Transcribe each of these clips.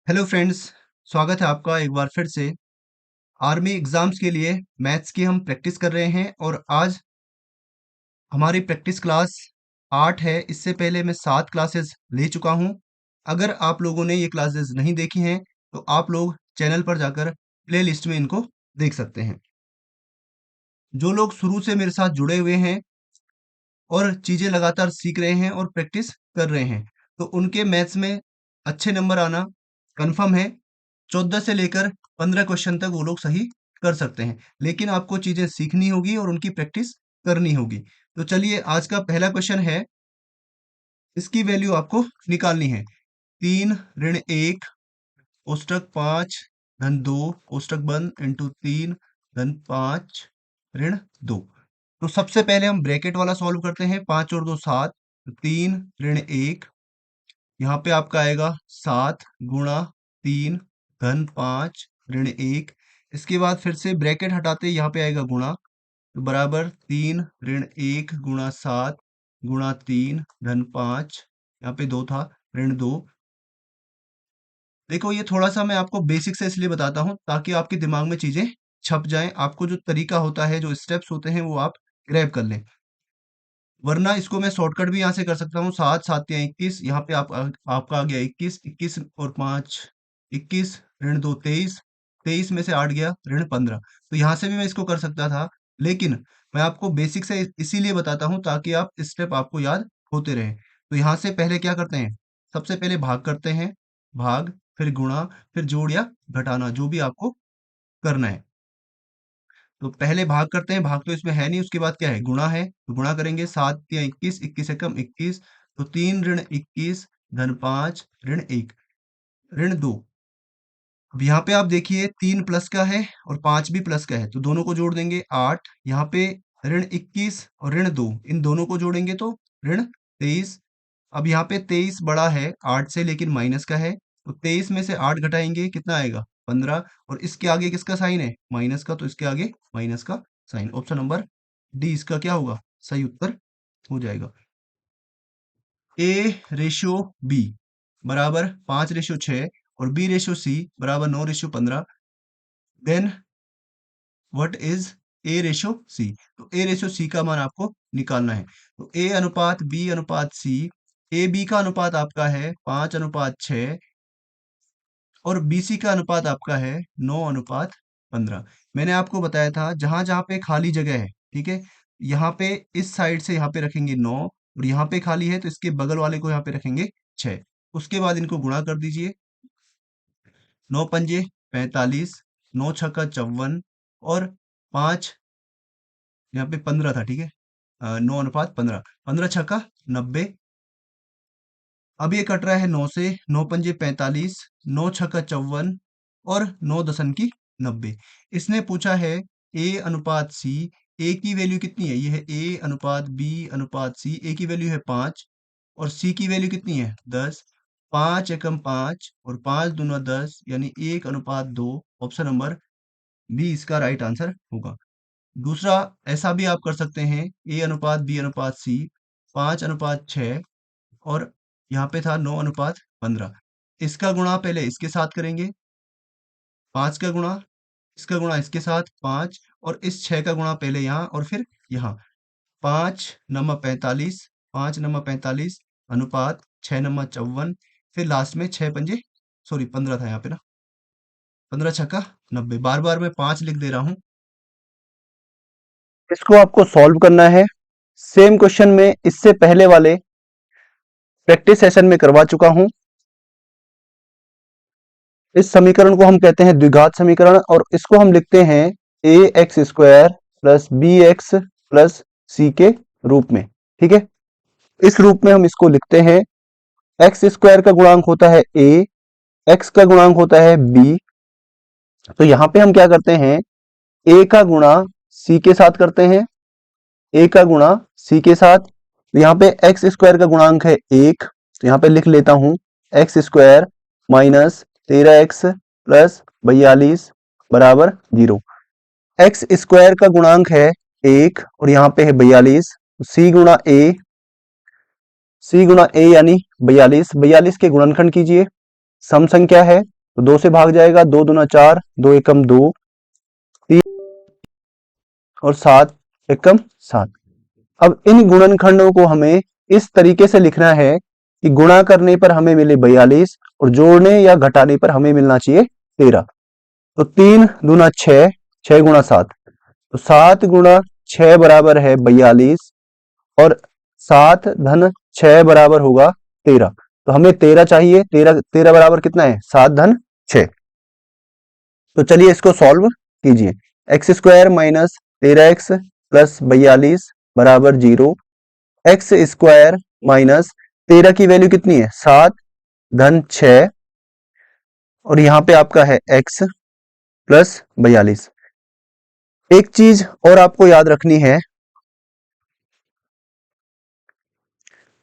Hello friends, स्वागत है आपका एक बार फिर से। आर्मी एग्जाम्स के लिए मैथ्स की हम प्रैक्टिस कर रहे हैं और आज हमारी प्रैक्टिस क्लास 8 है। इससे पहले मैं 7 क्लासेस ले चुका हूं। अगर आप लोगों ने ये क्लासेस नहीं देखी हैं तो आप लोग चैनल पर जाकर प्लेलिस्ट में इनको देख सकते हैं। जो लोग शुरू से मेरे साथ जुड़े हुए हैं और चीज़ें लगातार सीख रहे हैं और प्रैक्टिस कर रहे हैं तो उनके मैथ्स में अच्छे नंबर आना कंफर्म है। 14 से लेकर 15 क्वेश्चन तक वो लोग सही कर सकते हैं, लेकिन आपको चीजें सीखनी होगी और उनकी प्रैक्टिस करनी होगी। तो चलिए, आज का पहला क्वेश्चन है, इसकी वैल्यू आपको निकालनी है। 3 - 1 कोष्टक 5 धन 2 कोष्टक बंद इंटू 3 धन 5 - 2। तो सबसे पहले हम ब्रैकेट वाला सॉल्व करते हैं। 5 और 2 7, तो 3 - 1, यहाँ पे आपका आएगा 7 गुणा 3 धन 5 - 1। इसके बाद फिर से ब्रैकेट हटाते यहाँ पे आएगा गुणा, तो बराबर 3 - 1 गुणा 7 गुणा 3 धन 5, यहाँ पे 2 था, ऋण 2। देखो, ये थोड़ा सा मैं आपको बेसिक से इसलिए बताता हूँ ताकि आपके दिमाग में चीजें छप जाएं, आपको जो तरीका होता है, जो स्टेप्स होते हैं, वो आप ग्रैब कर लें। वरना इसको मैं शॉर्टकट भी यहाँ से कर सकता हूँ। 7 7 या 21, यहाँ पे आपका आ गया 21, 21 और 5 21, ऋण 2 23, 23 में से 8 गया, ऋण 15। तो यहाँ से भी मैं इसको कर सकता था, लेकिन मैं आपको बेसिक से इसीलिए बताता हूँ ताकि आप स्टेप आपको याद होते रहे। तो यहाँ से पहले क्या करते हैं, सबसे पहले भाग करते हैं, भाग, फिर गुणा, फिर जोड़ या घटाना, जो भी आपको करना है। तो पहले भाग करते हैं, भाग तो इसमें है नहीं, उसके बाद क्या है, गुणा है, तो गुणा करेंगे। 7 या 21, 21 से कम 21, तो 3 - 21 धन 5 - 1, ऋण 2। अब यहाँ पे आप देखिए 3 प्लस का है और 5 भी प्लस का है, तो दोनों को जोड़ देंगे 8। यहाँ पे ऋण 21 और ऋण 2, इन दोनों को जोड़ेंगे तो ऋण 23। अब यहाँ पे 23 बड़ा है 8 से, लेकिन माइनस का है, तो 23 में से 8 घटाएंगे, कितना आएगा, 15। और इसके आगे किसका साइन है, माइनस का, तो इसके आगे माइनस का साइन। ऑप्शन नंबर डी इसका क्या होगा, सही उत्तर हो जाएगा। A/B बराबर 5/6 और B/C बराबर 9/15। Then what is A/C? तो A/C का मान आपको निकालना है। तो A अनुपात B अनुपात C, ए बी का अनुपात आपका है 5/6 और BC का अनुपात आपका है 9/15। मैंने आपको बताया था, जहां जहां पे खाली जगह है, ठीक है, यहाँ पे इस साइड से यहाँ पे रखेंगे 9, और यहाँ पे खाली है तो इसके बगल वाले को यहाँ पे रखेंगे 6। उसके बाद इनको गुणा कर दीजिए। 9 पंजे 45, 9 छक्का 54 और 5, यहाँ पे 15 था, ठीक है, 9/15, 15 छक्का 90। अब ये कट रहा है 9 से, 9 पंजे 45, 9 छक्का 54 और 9 दशम की 90। इसने पूछा है ए अनुपात सी, ए की वैल्यू कितनी है, ये है ए अनुपात बी अनुपात सी, ए की वैल्यू है 5 और सी की वैल्यू कितनी है 10। 5 एकम 5 और 5 दूना 10, यानी 1/2। ऑप्शन नंबर बी इसका राइट आंसर होगा। दूसरा, ऐसा भी आप कर सकते हैं, ए अनुपात बी अनुपात सी, 5/6 और यहाँ पे था 9/15। इसका गुणा पहले इसके साथ करेंगे, 5 का गुणा, इसका गुणा इसके साथ 5, और इस 6 का गुणा पहले यहाँ और फिर यहाँ। 5 - 45, 5 - 45 अनुपात 6 - 54, फिर लास्ट में 6 पंजे, सॉरी 15 था यहाँ पे ना, 15 छक्का 90। बार बार मैं 5 लिख दे रहा हूँ। इसको आपको सॉल्व करना है। सेम क्वेश्चन में इससे पहले वाले प्रैक्टिस सेशन में करवा चुका हूं। इस समीकरण को हम कहते हैं द्विघात समीकरण, और इसको हम लिखते हैं ax² plus bx plus c के रूप में, ठीक है। इस रूप में हम इसको लिखते हैं। x² का गुणांक होता है a, x का गुणांक होता है b। तो यहां पे हम क्या करते हैं, a का गुणा c के साथ करते हैं, a का गुणा c के साथ। तो यहाँ पे x² का गुणांक है 1, तो यहाँ पे लिख लेता हूं x² माइनस 13x प्लस 42 बराबर 0। x² का गुणांक है 1 और यहाँ पे है 42, c गुणा a यानी 42, 42 के गुणनखंड कीजिए, सम संख्या है तो 2 से भाग जाएगा, 2 दूना 4, 2 एकम 2, 3 और 7 एकम 7। अब इन गुणनखंडों को हमें इस तरीके से लिखना है कि गुणा करने पर हमें मिले 42 और जोड़ने या घटाने पर हमें मिलना चाहिए 13। तो 3 दूना 6, 6 गुणा 7, तो 7 गुणा 6 बराबर है 42 और 7 धन 6 बराबर होगा 13। तो हमें 13 चाहिए। 13 बराबर कितना है? 7 धन 6। तो चलिए इसको सॉल्व कीजिए। X square minus 13x plus 42 बराबर 0। एक्स स्क्वायर माइनस 13 की वैल्यू कितनी है? 7 धन 6 और यहां पे आपका है x प्लस 42। एक चीज और आपको याद रखनी है,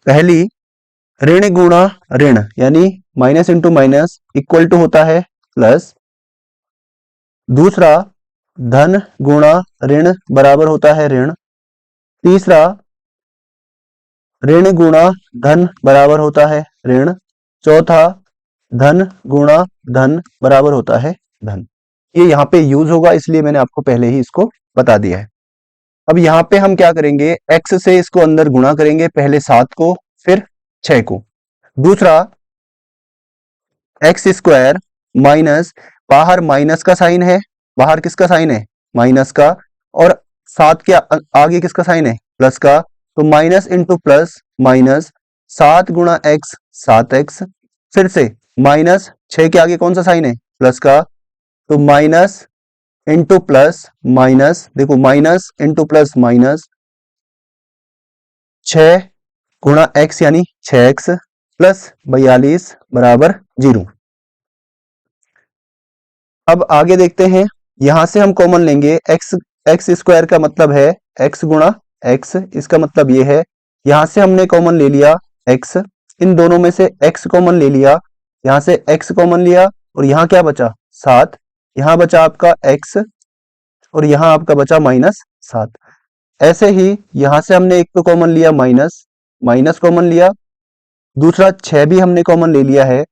पहली ऋण गुणा ऋण यानी minus into minus equal to होता है प्लस। दूसरा धन गुणा ऋण बराबर होता है ऋण। तीसरा ऋण गुणा धन बराबर होता है ऋण। चौथा धन गुणा धन बराबर होता है धन। ये यहाँ पे यूज होगा, इसलिए मैंने आपको पहले ही इसको बता दिया है। अब यहाँ पे हम क्या करेंगे, x से इसको अंदर गुणा करेंगे, पहले 7 को फिर 6 को। दूसरा एक्स स्क्वायर माइनस, बाहर माइनस का साइन है, बाहर किसका साइन है? माइनस का, और 7 के आगे किसका साइन है? प्लस का। तो माइनस इंटू प्लस माइनस, 7 गुणा एक्स 7x, फिर से माइनस 6 के आगे कौन सा साइन है? प्लस का। तो माइनस इंटू प्लस माइनस, देखो माइनस इंटू प्लस माइनस, 6 गुणा एक्स यानी 6x प्लस 42 बराबर 0। अब आगे देखते हैं, यहां से हम कॉमन लेंगे x। एक्स स्क्वायर का मतलब है x गुणा x, इसका मतलब ये है। यहां से हमने कॉमन ले लिया x, इन दोनों में से x कॉमन ले लिया, यहां से x कॉमन लिया और यहां क्या बचा? 7। यहां बचा आपका x और यहां आपका बचा -7। ऐसे ही यहां से हमने एक तो कॉमन लिया माइनस, माइनस कॉमन लिया। दूसरा 6 भी हमने कॉमन ले लिया है,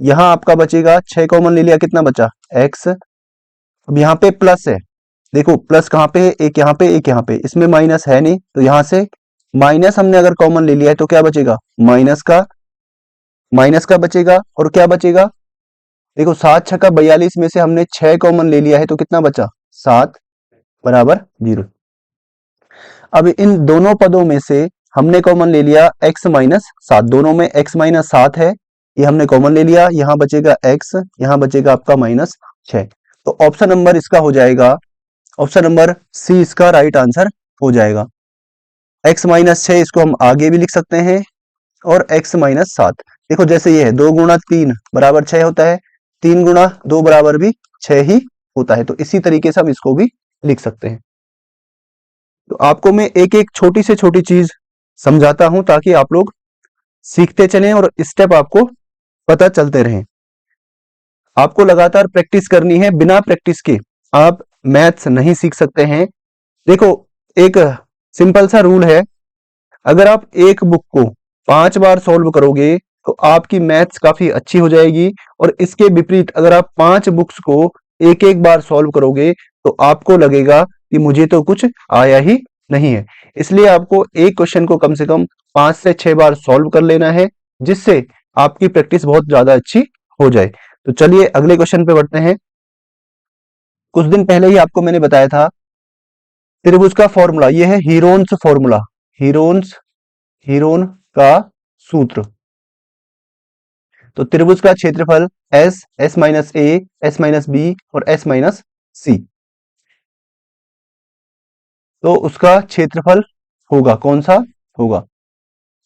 यहां आपका बचेगा 6 कॉमन ले लिया, कितना बचा? x। अब यहाँ पे प्लस है, देखो प्लस कहाँ पे है? एक यहाँ पे, एक यहाँ पे, इसमें माइनस है नहीं, तो यहां से माइनस हमने अगर कॉमन ले लिया है तो क्या बचेगा? माइनस का बचेगा। और क्या बचेगा? देखो 7 छक्का 42 में से हमने 6 कॉमन ले लिया है, तो कितना बचा? 7 बराबर 0। अब इन दोनों पदों में से हमने कॉमन ले लिया x माइनस 7, दोनों में x माइनस 7 है, ये हमने कॉमन ले लिया, यहां बचेगा x, यहां बचेगा आपका -6। तो ऑप्शन नंबर इसका हो जाएगा, ऑप्शन नंबर सी इसका राइट आंसर हो जाएगा। x -6 इसको हम आगे भी लिख सकते हैं और x -7, देखो जैसे ये है 2 गुणा 3 बराबर 6 होता है, 3 गुणा 2 बराबर भी 6 ही होता है, तो इसी तरीके से हम इसको भी लिख सकते हैं। तो आपको मैं एक एक छोटी से छोटी चीज समझाता हूं ताकि आप लोग सीखते चलें और स्टेप आपको पता चलते रहें। आपको लगातार प्रैक्टिस करनी है, बिना प्रैक्टिस के आप मैथ्स नहीं सीख सकते हैं। देखो एक सिंपल सा रूल है, अगर आप एक बुक को 5 बार सॉल्व करोगे तो आपकी मैथ्स काफी अच्छी हो जाएगी, और इसके विपरीत अगर आप 5 बुक्स को एक एक बार सॉल्व करोगे तो आपको लगेगा कि मुझे तो कुछ आया ही नहीं है। इसलिए आपको एक क्वेश्चन को कम से कम 5 से 6 बार सॉल्व कर लेना है, जिससे आपकी प्रैक्टिस बहुत ज्यादा अच्छी हो जाए। तो चलिए अगले क्वेश्चन पे बढ़ते हैं। कुछ दिन पहले ही आपको मैंने बताया था त्रिभुज का फॉर्मूला, ये है हीरोन्स फॉर्मूला, हीरोन का सूत्र। तो त्रिभुज का क्षेत्रफल S, S minus A, S minus B और S माइनस सी, तो उसका क्षेत्रफल होगा कौन सा होगा?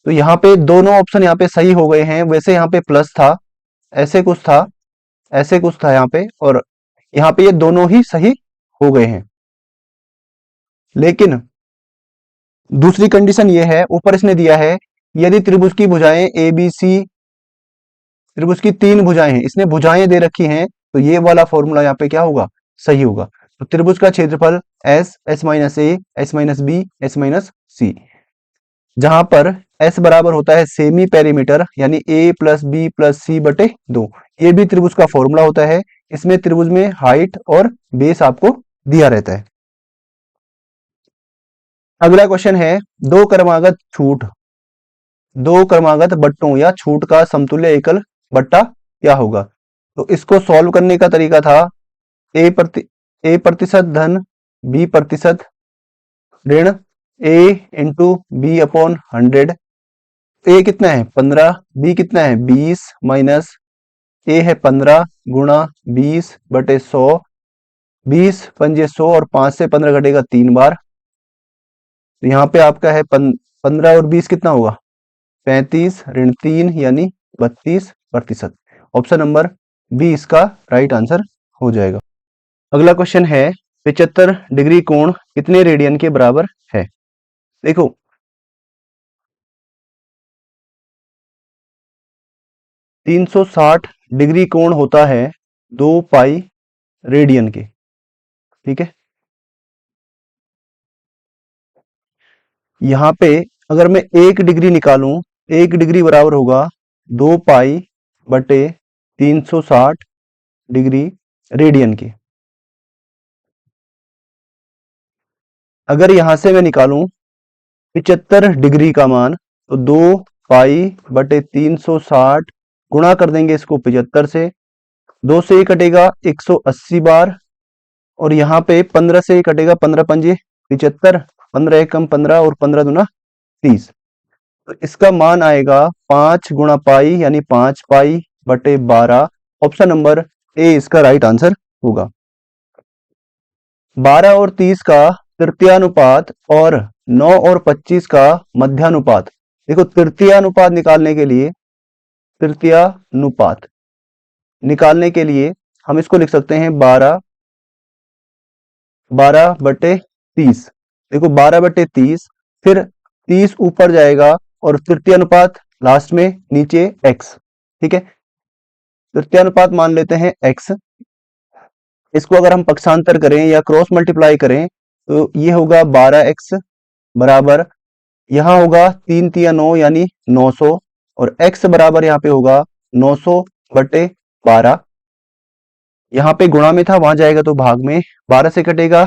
तो यहाँ पे दोनों ऑप्शन यहाँ पे सही हो गए हैं। वैसे यहाँ पे प्लस था, ऐसे कुछ था, ऐसे कुछ था यहाँ पे, और यहाँ पे ये दोनों ही सही हो गए हैं। लेकिन दूसरी कंडीशन ये है, ऊपर इसने दिया है यदि त्रिभुज की भुजाएं ए बी सी, त्रिभुज की 3 भुजाएं हैं, इसने भुजाएं दे रखी हैं, तो ये वाला फॉर्मूला यहाँ पे क्या होगा? सही होगा। तो त्रिभुज का क्षेत्रफल S, S minus A, S minus B, S minus C, जहां पर S बराबर होता है सेमी पेरीमीटर यानी a plus B plus C बटे 2, ये भी त्रिभुज का फॉर्मूला होता है। इसमें त्रिभुज में हाइट और बेस आपको दिया रहता है। अगला क्वेश्चन है, दो क्रमागत बट्टों या छूट का समतुल्य एकल बट्टा क्या होगा। तो इसको सॉल्व करने का तरीका था ए प्रतिशत धन बी प्रतिशत ऋण ए इंटू बी अपॉन 100। ए कितना है 15, बी कितना है 20 माइनस ए है 15 गुणा 20 बटे 100। 20 पंजे 100 और 5 से 15 घटेगा 3 बार। तो यहाँ पे आपका है 15 और 20 कितना होगा 35 ऋण 3 यानी 32%। ऑप्शन नंबर बी इसका राइट आंसर हो जाएगा। अगला क्वेश्चन है 75 डिग्री कोण कितने रेडियन के बराबर है। देखो 360 डिग्री कोण होता है 2 पाई रेडियन के, ठीक है। यहाँ पे अगर मैं 1 डिग्री निकालूं, 1 डिग्री बराबर होगा 2 पाई बटे 360 डिग्री रेडियन के। अगर यहां से मैं निकालूं 75 डिग्री का मान, तो 2 पाई बटे 360 गुणा कर देंगे इसको 75 से। 2 से ये कटेगा 180 बार और यहाँ पे 15 से ये कटेगा 15 पंजे 75, 15 एकम 15 और 15 दूना 30। तो इसका मान आएगा 5 गुणा पाई यानी 5 पाई बटे 12। ऑप्शन नंबर ए इसका राइट आंसर होगा। 12 और 30 का तृतीयानुपात और 9 और 25 का मध्यानुपात। देखो तृतीयानुपात निकालने के लिए हम इसको लिख सकते हैं 12 बटे 30। देखो 12 बटे 30, फिर 30 ऊपर जाएगा और तृतीयानुपात लास्ट में नीचे x, ठीक है। तृतीयानुपात मान लेते हैं x। इसको अगर हम पक्षांतर करें या क्रॉस मल्टीप्लाई करें तो ये होगा 12x बराबर, यहां होगा 3 तिया 9 यानी 900 और x बराबर यहाँ पे होगा 900 बटे 12। यहाँ पे गुणा में था वहां जाएगा तो भाग में, 12 से कटेगा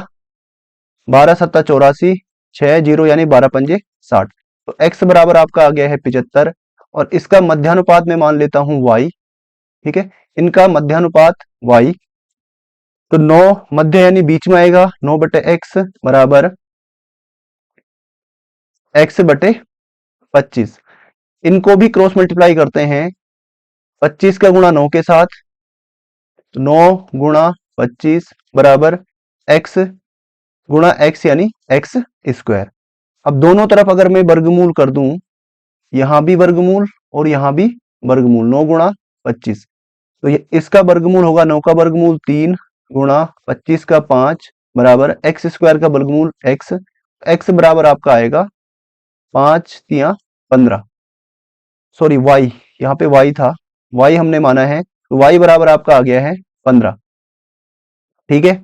12 सत्ता 84, 6 जीरो यानी 12 पंजे 60। तो x बराबर आपका आ गया है 75 और इसका मध्यानुपात में मान लेता हूं y, ठीक है। इनका मध्यानुपात y, तो 9 मध्य यानी बीच में आएगा, 9 बटे x बराबर x बटे 25। इनको भी क्रॉस मल्टीप्लाई करते हैं, 25 का गुणा 9 के साथ, 9 गुणा 25 बराबर x गुणा x यानी x स्क्वायर। अब दोनों तरफ अगर मैं वर्गमूल कर दूं, यहां भी वर्गमूल और यहां भी वर्गमूल, 9 गुणा 25, तो ये इसका वर्गमूल होगा 9 का वर्गमूल 3 गुणा 25 का 5 बराबर x स्क्वायर का वर्गमूल x बराबर आपका आएगा 5 तिया 15, सॉरी y, यहाँ पे y था, y हमने माना है, तो y बराबर आपका आ गया है 15, ठीक है।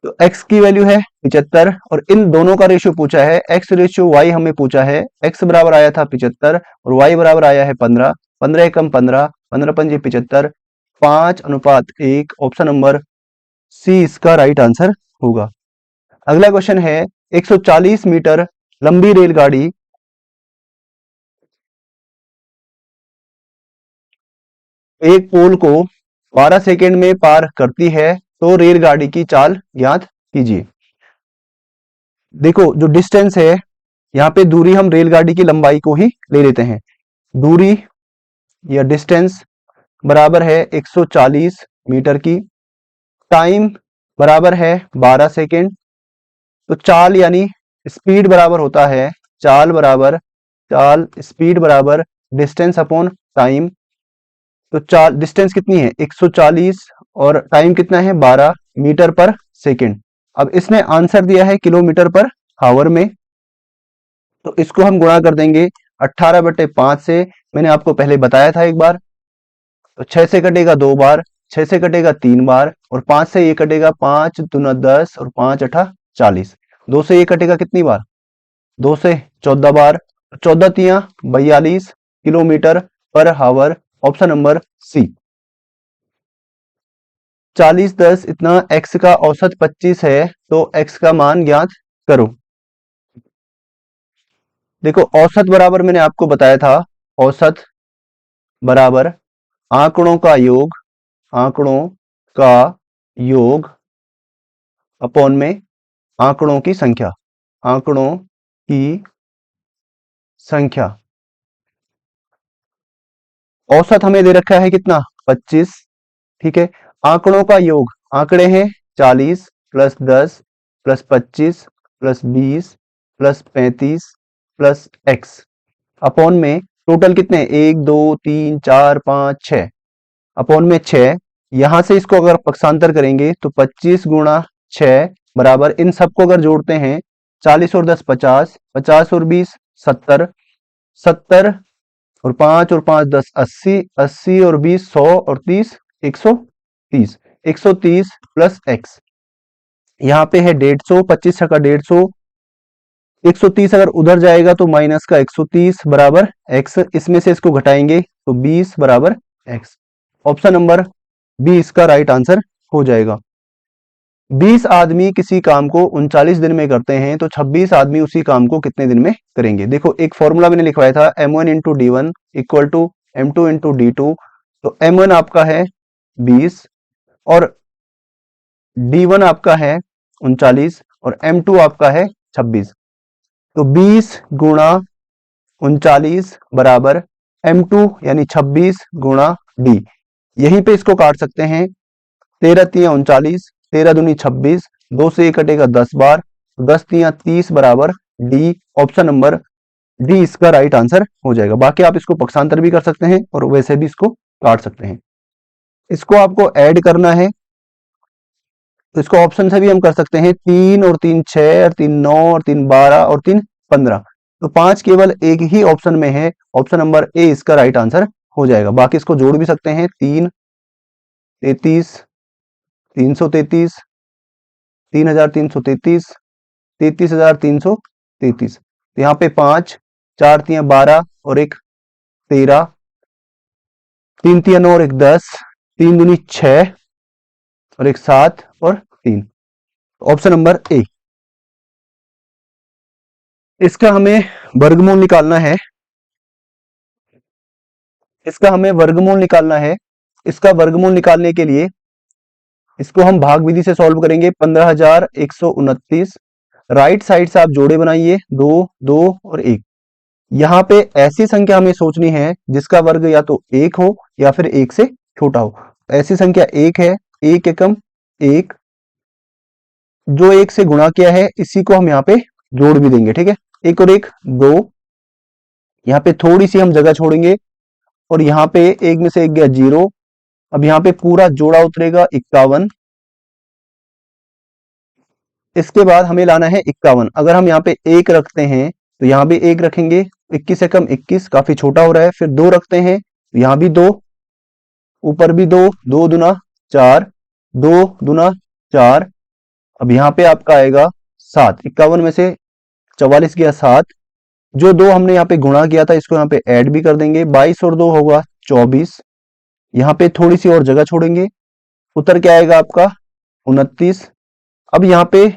तो x की वैल्यू है 75 और इन दोनों का रेशियो पूछा है, x रेशियो y हमें पूछा है। x बराबर आया था 75 और y बराबर आया है 15, 15 एकम 15, 15 पंजे 75, 5:1। ऑप्शन नंबर सी इसका राइट आंसर होगा। अगला क्वेश्चन है 140 मीटर लंबी रेलगाड़ी एक पोल को 12 सेकेंड में पार करती है, तो रेलगाड़ी की चाल ज्ञात कीजिए। देखो जो डिस्टेंस है, यहाँ पे दूरी हम रेलगाड़ी की लंबाई को ही ले लेते हैं। दूरी या डिस्टेंस बराबर है 140 मीटर की, टाइम बराबर है 12 सेकेंड। तो चाल यानी स्पीड बराबर होता है, चाल स्पीड बराबर डिस्टेंस अपॉन टाइम। तो चाल डिस्टेंस कितनी है 140 और टाइम कितना है 12 मीटर पर सेकेंड। अब इसने आंसर दिया है किलोमीटर पर हावर में, तो इसको हम गुणा कर देंगे 18 बटे 5 से। मैंने आपको पहले बताया था एक बार, तो 6 से कटेगा 2 बार, 6 से कटेगा 3 बार और 5 से ये कटेगा 5 दूना 10 और 5 अठा 40। 2 से ये कटेगा कितनी बार 2 से 14 बार, 14 तिया 42 किलोमीटर पर हावर ऑप्शन नंबर सी। 40 10 इतना, x का औसत 25 है, तो x का मान ज्ञात करो। देखो औसत बराबर मैंने आपको बताया था, औसत बराबर आंकड़ों का योग, आंकड़ों का योग अपॉन में आंकड़ों की संख्या, आंकड़ों की संख्या। औसत हमें दे रखा है कितना, 25, ठीक है। आंकड़ों का योग, आंकड़े हैं 40 plus 10 plus 25 plus 20 plus 35 plus x upon में टोटल कितने, 1 2 3 4 5 6, अपॉन में 6। यहां से इसको अगर पक्षांतर करेंगे तो 25 गुणा 6 बराबर, इन सबको अगर जोड़ते हैं 40 और 10 50, 50 और 20 70, 70 और 5 और 5 10 80, 80 और 20 100 और 30 130, 130 प्लस x। यहाँ पे है 150, 25 छक्का 150, 130 अगर उधर जाएगा तो माइनस का 130 बराबर x, इसमें से इसको घटाएंगे तो 20 बराबर x। ऑप्शन नंबर बी इसका राइट आंसर हो जाएगा। 20 आदमी किसी काम को 39 दिन में करते हैं, तो 26 आदमी उसी काम को कितने दिन में करेंगे। देखो एक फॉर्मूला मैंने लिखवाया था, m1 into D one equal to m2 into D two. तो m1 आपका है 20 और d1 आपका है 39 और m2 आपका है 26। तो 20 गुणा 39 बराबर m2 यानी 26 गुणा d। यहीं पे इसको काट सकते हैं, 13 तिया 39, 13 दूनी 26, 2 से 1 कटेगा 10 बार, 10 तिया 30 बराबर डी। ऑप्शन नंबर डी इसका राइट आंसर हो जाएगा। बाकी आप इसको पक्षांतर भी कर सकते हैं और वैसे भी इसको काट सकते हैं। इसको आपको ऐड करना है, तो इसको ऑप्शन से भी हम कर सकते हैं, 3 और 3 6 और 3 9 और 3 12 और 3 15। तो 5 केवल एक ही ऑप्शन में है, ऑप्शन नंबर ए इसका राइट आंसर हो जाएगा। बाकी इसको जोड़ भी सकते हैं, 3 33 333 3333 33333। तो यहाँ पे 5 4 तिया 12 और एक 13, 3 तिया 9 और एक 10, 3 दूनी 6 और एक 7 और 3। Option number A. इसका हमें वर्गमूल निकालना है, इसका हमें वर्गमूल निकालना है। इसका वर्गमूल निकालने के लिए इसको हम भाग विधि से सॉल्व करेंगे। 15,129, राइट साइड से आप जोड़े बनाइए, 2 2 और 1। यहाँ पे ऐसी संख्या हमें सोचनी है जिसका वर्ग या तो 1 हो या फिर 1 से छोटा हो। ऐसी संख्या 1 है, 1 एकम 1, जो 1 से गुणा किया है इसी को हम यहाँ पे जोड़ भी देंगे, ठीक है। 1 और 1 2, यहाँ पे थोड़ी सी हम जगह छोड़ेंगे और यहाँ पे 1 में से 1 गया 0। अब यहाँ पे पूरा जोड़ा उतरेगा 51। इसके बाद हमें लाना है 51। अगर हम यहाँ पे 1 रखते हैं तो यहाँ भी 1 रखेंगे, 21 से कम 21 काफी छोटा हो रहा है। फिर 2 रखते हैं तो यहाँ भी 2, ऊपर भी 2, 2 दुना 4, 2 दुना 4। अब यहाँ पे आपका आएगा 7। 51 में से 44 गया 7, जो 2 हमने यहाँ पे गुणा किया था इसको यहाँ पे ऐड भी कर देंगे, 22 और 2 होगा 24। यहाँ पे थोड़ी सी और जगह छोड़ेंगे, उत्तर क्या आएगा आपका 29। अब यहाँ पे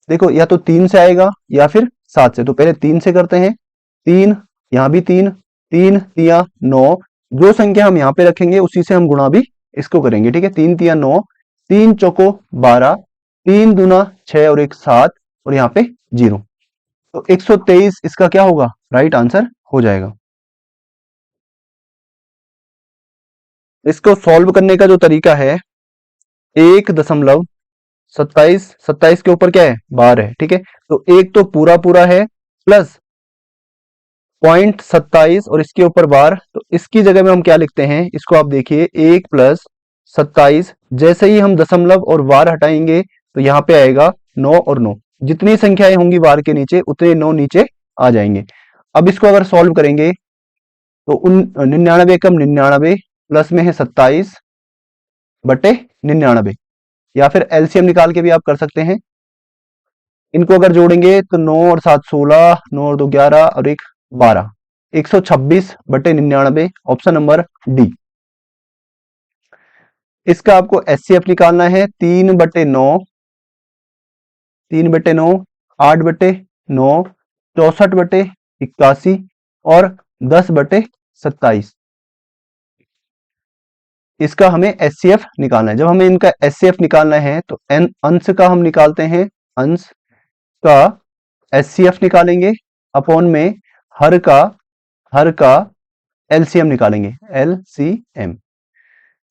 देखो या तो 3 से आएगा या फिर 7 से, तो पहले 3 से करते हैं। 3, यहाँ भी 3, 3 तिया 9, जो संख्या हम यहाँ पे रखेंगे उसी से हम गुणा भी इसको करेंगे, ठीक है। 3 तिया 9, 3 चौको 12, 3 दूना 6 और एक 7 और यहाँ पे 0। तो 123 इसका क्या होगा, राइट आंसर हो जाएगा। इसको सॉल्व करने का जो तरीका है, 1.27, 27 के ऊपर क्या है, बार है, ठीक है। तो एक तो पूरा पूरा है प्लस 0.27 और इसके ऊपर बार, तो इसकी जगह में हम क्या लिखते हैं, इसको आप देखिए 1 प्लस 27। जैसे ही हम दशमलव और बार हटाएंगे तो यहाँ पे आएगा 9 और 9। जितनी संख्याएं होंगी बार के नीचे उतने 9 नीचे आ जाएंगे। अब इसको अगर सॉल्व करेंगे तो 99 कम 99 प्लस में है 27 बटे 99, या फिर एलसीएम निकाल के भी आप कर सकते हैं। इनको अगर जोड़ेंगे तो 9 और 7 16, 9 और 2 11 और एक 12, 126 बटे 99। Option number D. इसका आपको एचसीएफ निकालना है 3/9, 3/9, 8/9, 64/81 और 10/27। इसका हमें एचसीएफ निकालना है। जब हमें इनका एचसीएफ निकालना है तो अंश का हम निकालते हैं, अंश का एचसीएफ निकालेंगे, अपॉन में हर का एलसीएम निकालेंगे, एलसीएम।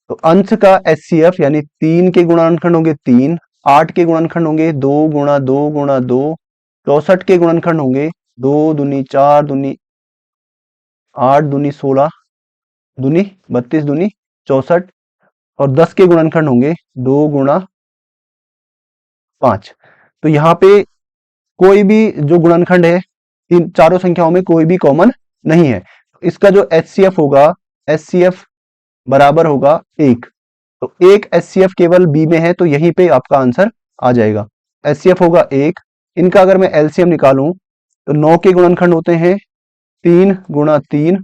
तो अंश का एचसीएफ यानी 3 के गुणनखंड होंगे 3, 8 के गुणनखंड होंगे 2 गुणा 2 गुणा 2, 64 के गुणनखंड होंगे 2 दूनी 4 दूनी 8 दूनी 16 दूनी 32 दूनी 64 और 10 के गुणनखंड होंगे 2 गुणा 5। तो यहाँ पे कोई भी जो गुणनखंड है इन चारों संख्याओं में कोई भी कॉमन नहीं है। इसका जो एचसीएफ होगा, एचसीएफ बराबर होगा 1। तो 1 एचसीएफ केवल बी में है, तो यहीं पे आपका आंसर आ जाएगा। एचसीएफ होगा 1। इनका अगर मैं एलसीएम निकालूं तो 9 के गुणनखंड होते हैं 3 गुणा 3,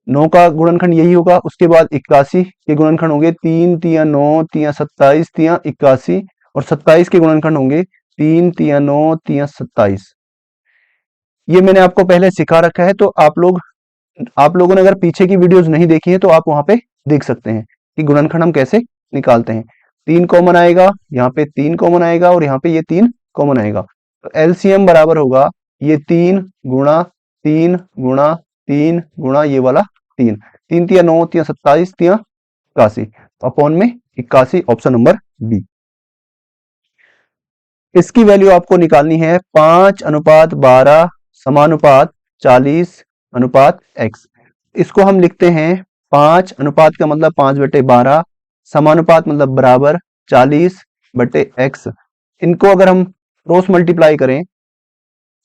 9 का गुणनखंड यही होगा। उसके बाद 81 के गुणनखंड होंगे 3 तिया 9 तिया 27 तिया 81 और 27 के गुणनखंड होंगे 3 तिया 9 तिया 27। ये मैंने आपको पहले सिखा रखा है, तो आप लोगों ने अगर पीछे की वीडियोस नहीं देखी है तो आप वहां पे देख सकते हैं कि गुणनखंड हम कैसे निकालते हैं। 3 कॉमन आएगा, यहाँ पे 3 कॉमन आएगा और यहाँ पे ये 3 कॉमन आएगा। तो एलसीएम बराबर होगा ये 3 गुणा 3 गुणा 3 गुणा ये वाला 3, 3 तिया 9 तिया 27 तिया 81, अपॉन में 81, ऑप्शन नंबर बी। इसकी वैल्यू आपको निकालनी है 5:12 समानुपात 40 x। इसको हम लिखते हैं 5 अनुपात का मतलब 5/12, समानुपात मतलब बराबर 40/x। इनको अगर हम क्रॉस मल्टीप्लाई करें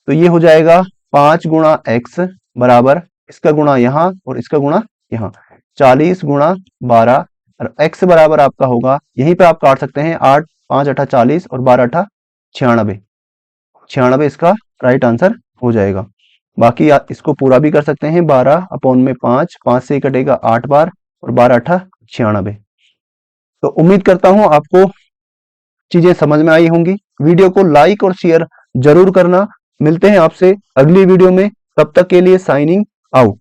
तो ये हो जाएगा 5 गुणा x बराबर इसका गुणा यहाँ और इसका गुणा यहाँ, 40 गुणा 12 और x बराबर आपका होगा, यहीं पे आप काट सकते हैं, 8 5 8 40 और 12 8 96, 96 इसका राइट आंसर हो जाएगा। बाकी आप इसको पूरा भी कर सकते हैं, 12 अपॉन में 5, 5 से कटेगा 8 बार और 12 8 96। तो उम्मीद करता हूं आपको चीजें समझ में आई होंगी। वीडियो को लाइक और शेयर जरूर करना। मिलते हैं आपसे अगली वीडियो में, तब तक के लिए साइनिंग आउट।